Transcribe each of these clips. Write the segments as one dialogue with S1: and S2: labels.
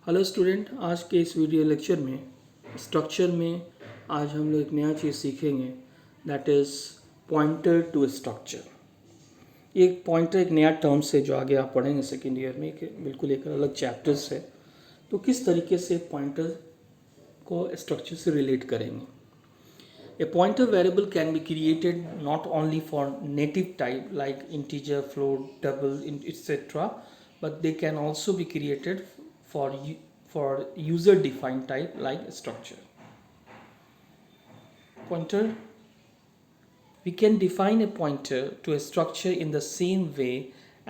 S1: Hello student, आज के इस वीडियो लेक्चर में स्ट्रक्चर में आज हम लोग एक नया चीज़ सीखेंगे, that is pointer to structure. ये एक पॉइंटर एक नया टर्म्स है जो आगे आप पढ़ेंगे सेकेंड ईयर में, बिल्कुल एक अलग चैप्टर्स है। तो किस तरीके से पॉइंटर को स्ट्रक्चर से रिलेट करेंगे। A pointer variable can be created not only for native type like integer, float, double, etc., but they can also be created for for user defined type like structure. Pointer, we can define a pointer to a structure in the same way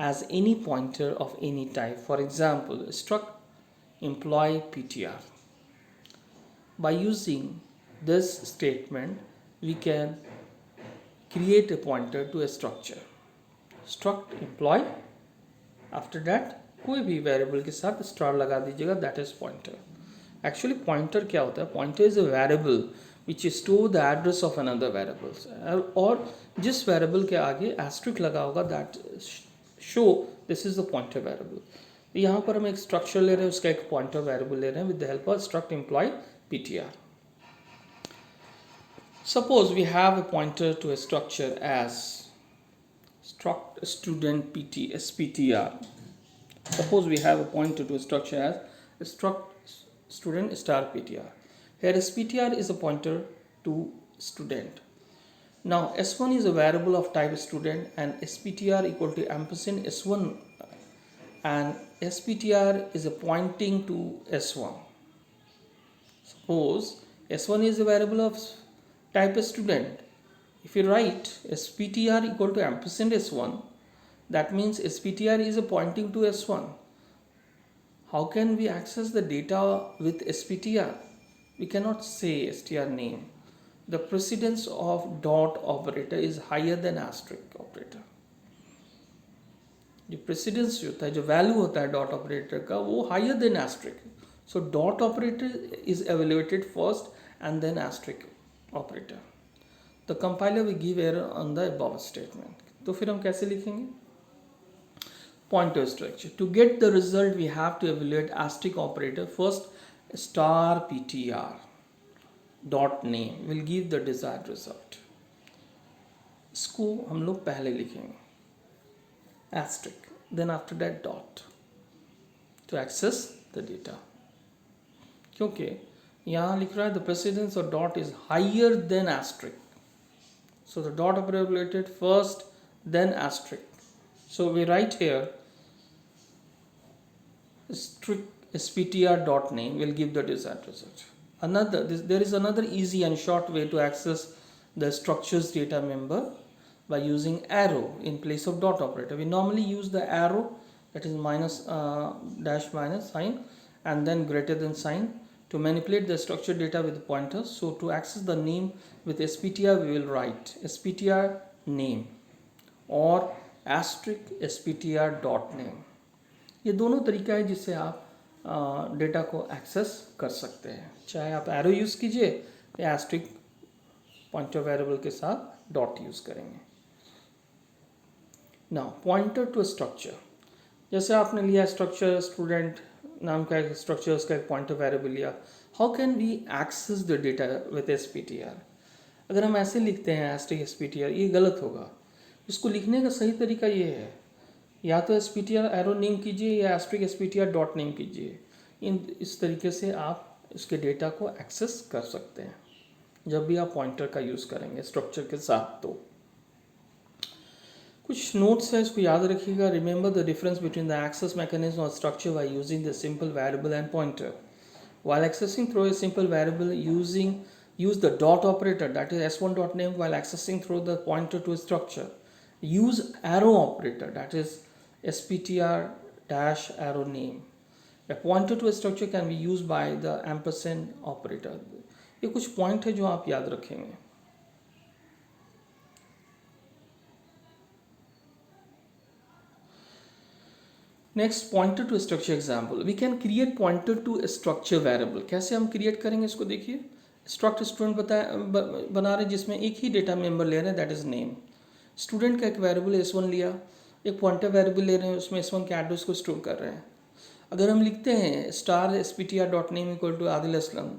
S1: as any pointer of any type. For example, struct employee ptr. By using this statement, we can create a pointer to a structure. Struct employee, after that कोई भी variable के साथ star लगा दीजिएगा, that is pointer. Actually pointer क्या होता है? Pointer is a variable which store the address of another variables, और जिस वेरिएबल के आगे एस्ट्रिक लगा होगा that show this is the pointer variable. यहाँ पर हम एक स्ट्रक्चर ले रहे हैं, उसका एक पॉइंटर वेरिएबल ले रहे हैं with the help of struct employ ptr. Suppose we have a pointer to a structure as struct student pt sptr. Suppose we have a pointer to a structure as struct student star ptr. Here sptr is a pointer to student. Now s1 is a variable of type student and sptr equal to ampersand s1, and sptr is a pointing to s1. Suppose s1 is a variable of type student. If you write sptr equal to ampersand s1, that means sptr is a pointing to s1. How can we access the data with sptr? We cannot say str name. The precedence of dot operator is higher than asterisk operator. जो precedence होता है, जो value होता है dot operator का, वो higher than asterisk. So dot operator is evaluated first and then asterisk operator. The compiler will give error on the above statement. तो फिर हम कैसे लिखेंगे pointer structure? To get the result we have to evaluate asterisk operator first. Star PTR dot name will give the desired result. इसको हम लोग पहले लिखेंगे asterisk, then after that dot to access the data. क्योंकि यहाँ लिख रहा है the precedence of dot is higher than asterisk, so the dot operated first then asterisk. So we write here sptr dot name will give the desired result. There is another easy and short way to access the structure's data member by using arrow in place of dot operator. We normally use the arrow, that is minus dash minus sign and then greater than sign to manipulate the structured data with the pointers. So to access the name with sptr, we will write sptr name or asterisk sptr dot name. ये दोनों तरीका है जिससे आप data को access कर सकते हैं, चाहे आप एरो यूज़ कीजिए या एस्ट्रिक पॉइंटर वेरिएबल के साथ डॉट यूज़ करेंगे. नाउ पॉइंटर टू स्ट्रक्चर, जैसे आपने लिया स्ट्रक्चर स्टूडेंट नाम का एक स्ट्रक्चर, उसका एक पॉइंटर वेरिएबल लिया. How can we access the data with SPTR? अगर हम ऐसे लिखते हैं एस्ट्रिक एसपीटीआर, ये गलत होगा. इसको लिखने का सही तरीका ये है, या तो एसपीटीआर एरो नेम कीजिए या एस्ट्रिक एसपीटीआर डॉट नेम कीजिए. इस तरीके से आप इसके डेटा को एक्सेस कर सकते हैं जब भी आप पॉइंटर का यूज़ करेंगे स्ट्रक्चर के साथ. तो कुछ नोट्स है, इसको याद रखिएगा. Remember the difference between the access mechanism of structure by using the simple variable and pointer. While accessing through a simple variable, use the dot operator, that is s1 dot name, while accessing through the pointer to a structure. Use arrow operator, that is sptr dash arrow name. A pointer to a structure can be used by the ampersand operator. ये कुछ point है जो आप याद रखेंगे. Next pointer to structure example. We can create pointer to structure variable. कैसे हम create करेंगे इसको देखिए. स्ट्रक्ट स्टूडेंट बना रहे जिसमें एक ही डेटा मेंबर ले रहे हैं, दैट इज नेम. स्टूडेंट का एक वेरिएबल s1 लिया, एक पॉइंटर वेरिएबल ले रहे हैं, उसमें s1 के एड्रेस को स्टोर कर रहे हैं. अगर हम लिखते हैं star sptr.name equal to Adil Aslam,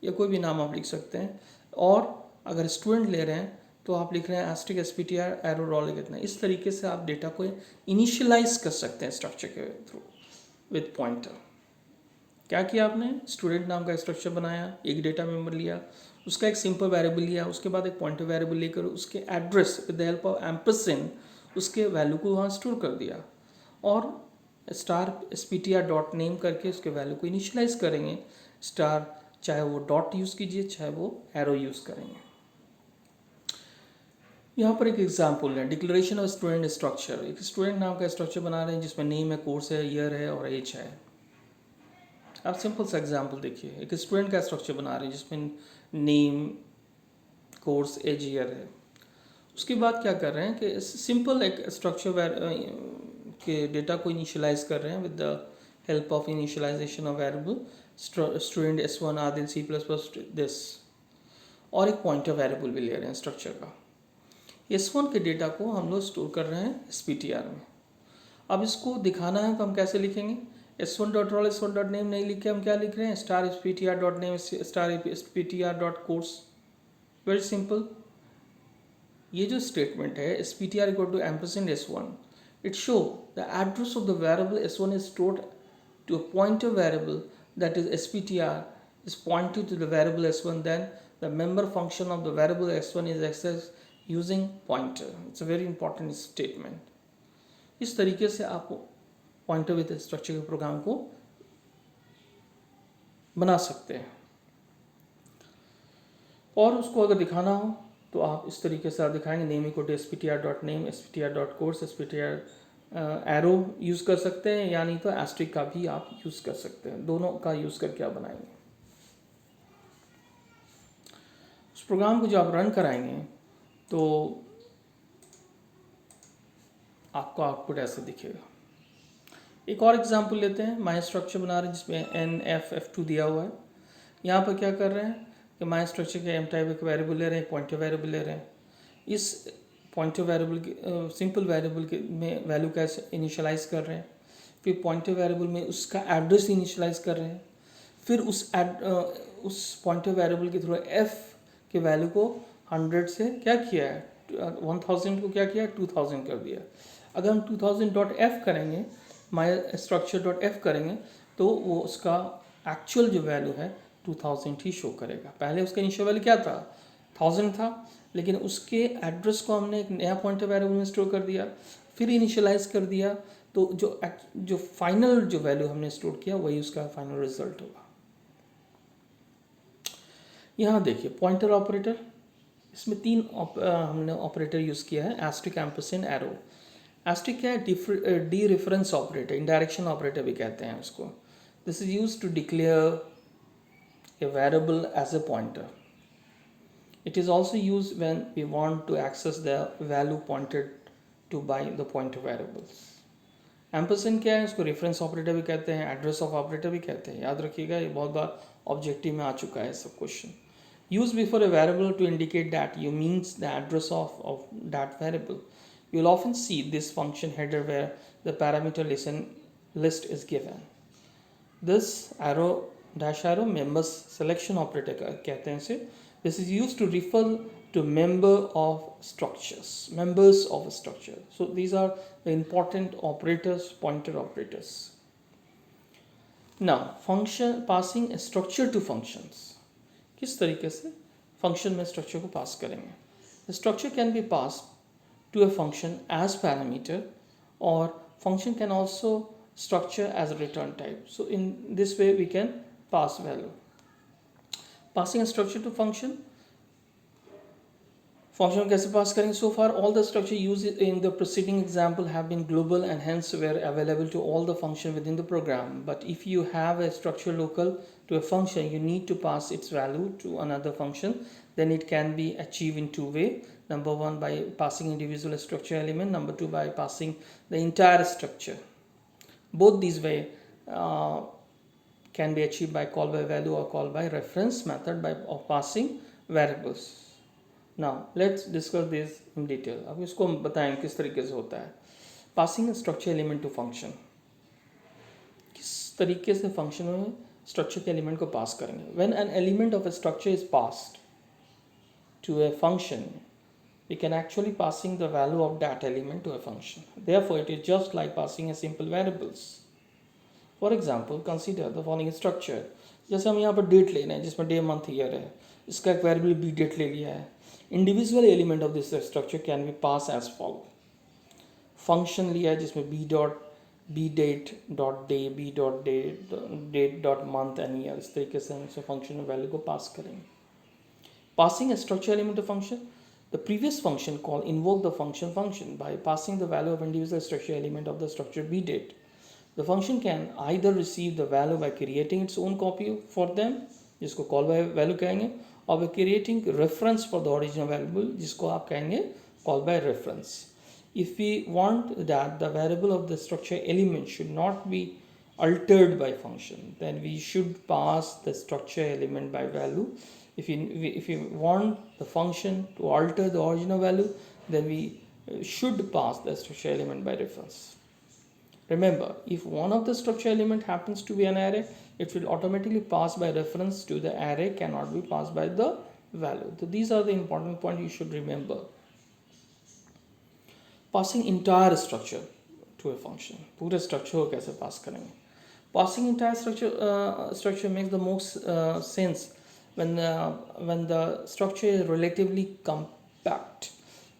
S1: या कोई भी नाम आप लिख सकते हैं, और अगर स्टूडेंट ले रहे हैं तो आप लिख रहे हैं एस्ट्रिक sptr एरो रोल कितना। इस तरीके से आप डेटा को इनिशियलाइज कर सकते हैं स्ट्रक्चर के थ्रू विद पॉइंटर। क्या किया आपने, स्टूडेंट नाम का स्ट्रक्चर बनाया, एक डेटा मेंबर लिया, उसका एक सिंपल वेरिएबल लिया, उसके बाद एक पॉइंटर वेरिएबल लेकर उसके address with the help of ampersand उसके वैल्यू को वहाँ स्टोर कर दिया, और स्टार sptr.name करके उसके वैल्यू को इनिशियलाइज करेंगे। स्टार चाहे वो डॉट यूज़ कीजिए चाहे वो एरो यूज़ करेंगे। यहाँ पर एक एग्जाम्पल है, डिक्लेरेशन ऑफ स्टूडेंट स्ट्रक्चर। एक स्टूडेंट नाम का स्ट्रक्चर बना रहे हैं जिसमें नेम है, कोर्स है, ईयर है और एज है। आप सिंपल सा एग्जाम्पल देखिए, एक स्टूडेंट का स्ट्रक्चर बना रहे हैं जिसमें नेम, कोर्स, एज, ईयर है। उसके बाद क्या कर रहे हैं कि सिंपल एक स्ट्रक्चर के डेटा को इनिशियलाइज कर रहे हैं with the help of initialisation of variable student S1 Adil C++ this, और एक पॉइंटर वेरिएबल भी ले रहे हैं स्ट्रक्चर का। S1 के डेटा को हम लोग स्टोर कर रहे हैं sptr में। अब इसको दिखाना है तो हम कैसे लिखेंगे, S1.roll S1.name नहीं लिख के हम क्या लिख रहे हैं, star sptr.name star sptr.course। Very simple. ये जो स्टेटमेंट है sptr equal to ampersand S1, it show the address of the variable S1 is stored to a pointer variable that is sptr is pointed to the variable S1, then the member function of the variable S1 is accessed using pointer. It's a very important statement. इस तरीके से आप pointer with structure के programme को बना सकते हैं, और उसको अगर दिखाना हो तो आप इस तरीके से आप दिखाएंगे, name equal to sptr.name sptr.course sptr arrow use कर सकते हैं, या नहीं तो एस्ट्रिक का भी आप यूज़ कर सकते हैं। दोनों का यूज़ करके आप बनाएंगे। उस प्रोग्राम को जो आप रन कराएंगे तो आपको आउटपुट ऐसे दिखेगा। एक और एग्जांपल लेते हैं, माई स्ट्रक्चर बना रहे हैं जिसमें NF2 दिया हुआ है। यहाँ पर क्या कर रहे हैं कि माई स्ट्रक्चर के एम टाइप एक वेरिएबल ले रहे हैं, पॉइंटर वेरिएबल ले रहे हैं। इस पॉइंटर वेरिएबल के सिंपल वेरिएबल के में वैल्यू कैसे इनिशियलाइज कर रहे हैं, फिर पॉइंटर वेरिएबल में उसका एड्रेस इनिशियलाइज कर रहे हैं, फिर उस पॉइंटर वेरिएबल के थ्रू f के वैल्यू को 100 से क्या किया है, 1000 को क्या किया, 2000 कर दिया। अगर हम 2000.f करेंगे, माई structure.f करेंगे तो वो उसका एक्चुअल जो वैल्यू है 2000 ही शो करेगा। पहले उसका इनिशियल वैल्यू क्या था, 1000 था, लेकिन उसके एड्रेस को हमने एक नया पॉइंटर वेरिएबल में स्टोर कर दिया, फिर इनिशियलाइज कर दिया, तो जो फाइनल जो वैल्यू हमने स्टोर किया वही उसका फाइनल रिजल्ट होगा। यहाँ देखिए पॉइंटर ऑपरेटर, इसमें तीन हमने ऑपरेटर यूज़ किया है, एस्ट्रिक, एम्परसेंड, एरो। एस्ट्रिक क्या है, dereference operator, indirection operator भी कहते हैं उसको। This is use to declare a variable as a pointer. It is also used when we want to access the value pointed to by the pointer variables. Ampersand क्या है, उसको reference operator भी कहते हैं, एड्रेस ऑफ ऑपरेटर भी कहते हैं। याद रखिएगा, ये बहुत बार ऑब्जेक्टिव में आ चुका है सब question. Use before a variable to indicate that you means the address of that variable. You will often see this function header where the parameter list is given. This arrow dash arrow members selection operator कहते हैं इसे। This is used to refer to members of a structure. So these are the important operators, pointer operators. Now function passing a structure to functions. किस तरीके से function में structure को पास करेंगे। The structure can be passed to a function as parameter, or function can also structure as a return type. So in this way we can pass value. Passing a structure to function कैसे पास करेंगे? So far all the structure used in the preceding example have been global and hence were available to all the function within the program. But if you have a structure local to a function, you need to pass its value to another function. Then it can be achieved in two ways. Number one, by passing individual structure element. Number two, by passing the entire structure. Both these way can be achieved by call by value or call by reference method of passing variables. Now let's discuss this in detail. अब इसको हम बताएं किस तरीके से होता है passing structure element to function. इस तरीके से फंक्शन में स्ट्रक्चर के एलिमेंट को पास करेंगे. When an element of A structure is passed to a function, we can actually passing the value of that element to a function. Therefore, it is just like passing a simple variables. For example, consider the following structure. जैसे हम यहाँ पर date ले रहे हैं जिसमें day month year है, इसका एक वेरिएबल बी डेट ले लिया है. Individual element of this structure can be pass as follow. Function लिया है जिसमें B dot B date dot day, B dot date dot month and year, इस तरीके से हम फंक्शन में वैल्यू को पास करेंगे. Passing a structure element to function, the previous function call invoke the function by passing the value of individual structure element of the structure b date. The function can either receive the value by creating its own copy for them, जिसको call by value कहेंगे, or by creating reference for the original variable, जिसको आप कहेंगे call by reference. If we want that the variable of the structure element should not be altered by function, then we should pass the structure element by value. If you want the function to alter the original value, then we should pass the structure element by reference. Remember, if one of the structure element happens to be an array, it will automatically pass by reference to the array, cannot be passed by the value. So these are the important points you should remember. Passing entire structure to a function. पूरे structure को कैसे pass करेंगे? Passing entire structure makes the most sense when the structure is relatively compact.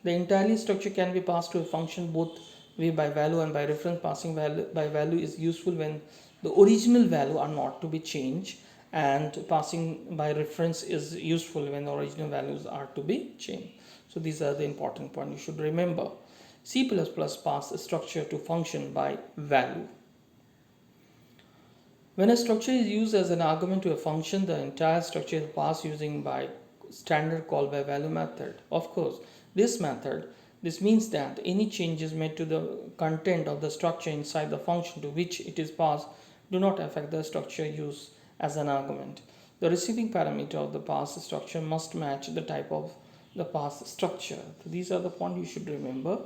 S1: The entirely structure can be passed to a function both way by value and by reference. Passing value by value is useful when the original value are not to be changed, and passing by reference is useful when the original values are to be changed. So these are the important points you should remember. C++ pass a structure to function by value. When a structure is used as an argument to a function, the entire structure is passed using by standard call by value method. Of course, this means that any changes made to the content of the structure inside the function to which it is passed do not affect the structure used as an argument. The receiving parameter of the passed structure must match the type of the passed structure. So these are the points you should remember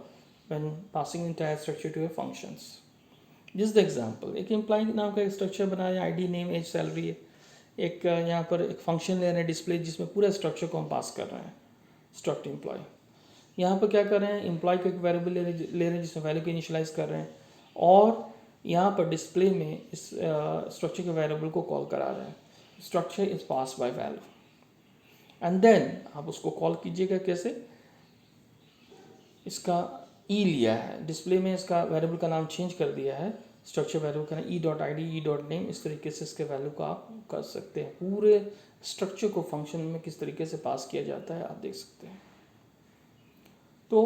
S1: when passing entire structure to a functions. This the example. एक employee नाम का एक structure बनाया, ID name as salary है. एक यहाँ पर एक फंक्शन ले रहे हैं डिस्प्ले, जिसमें पूरा स्ट्रक्चर को हम पास कर रहे हैं. स्ट्रक्ट एम्प्लॉय यहाँ पर क्या कर रहे हैं, एम्प्लॉय का एक वेरिएबल ले रहे हैं जिसमें वैल्यू को इनिशियलाइज कर रहे हैं, और यहाँ पर डिस्प्ले में इस स्ट्रक्चर के वेरिएबल को कॉल करा रहे हैं. Structure is pass by value, and then आप उसको कॉल कीजिएगा कैसे. इसका ई लिया है, डिस्प्ले में इसका वेरिएबल का नाम चेंज कर दिया है, स्ट्रक्चर वेरिएबल का E dot I D, E dot name, इस तरीके से इसके वैल्यू को आप कर सकते हैं. पूरे स्ट्रक्चर को फंक्शन में किस तरीके से पास किया जाता है आप देख सकते हैं. तो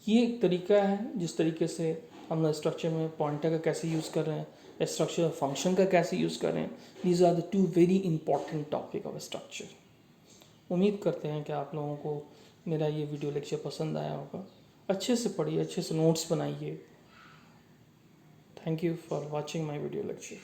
S1: ये एक तरीका है जिस तरीके से हम स्ट्रक्चर में पॉइंटर का कैसे यूज़ कर रहे हैं, स्ट्रक्चर फंक्शन का कैसे यूज़ कर रहे हैं. These are the two very important topic of structure. उम्मीद करते हैं कि आप लोगों को मेरा ये वीडियो लेक्चर पसंद आया होगा. अच्छे से पढ़िए, अच्छे से नोट्स बनाइए. Thank you for watching my video lecture.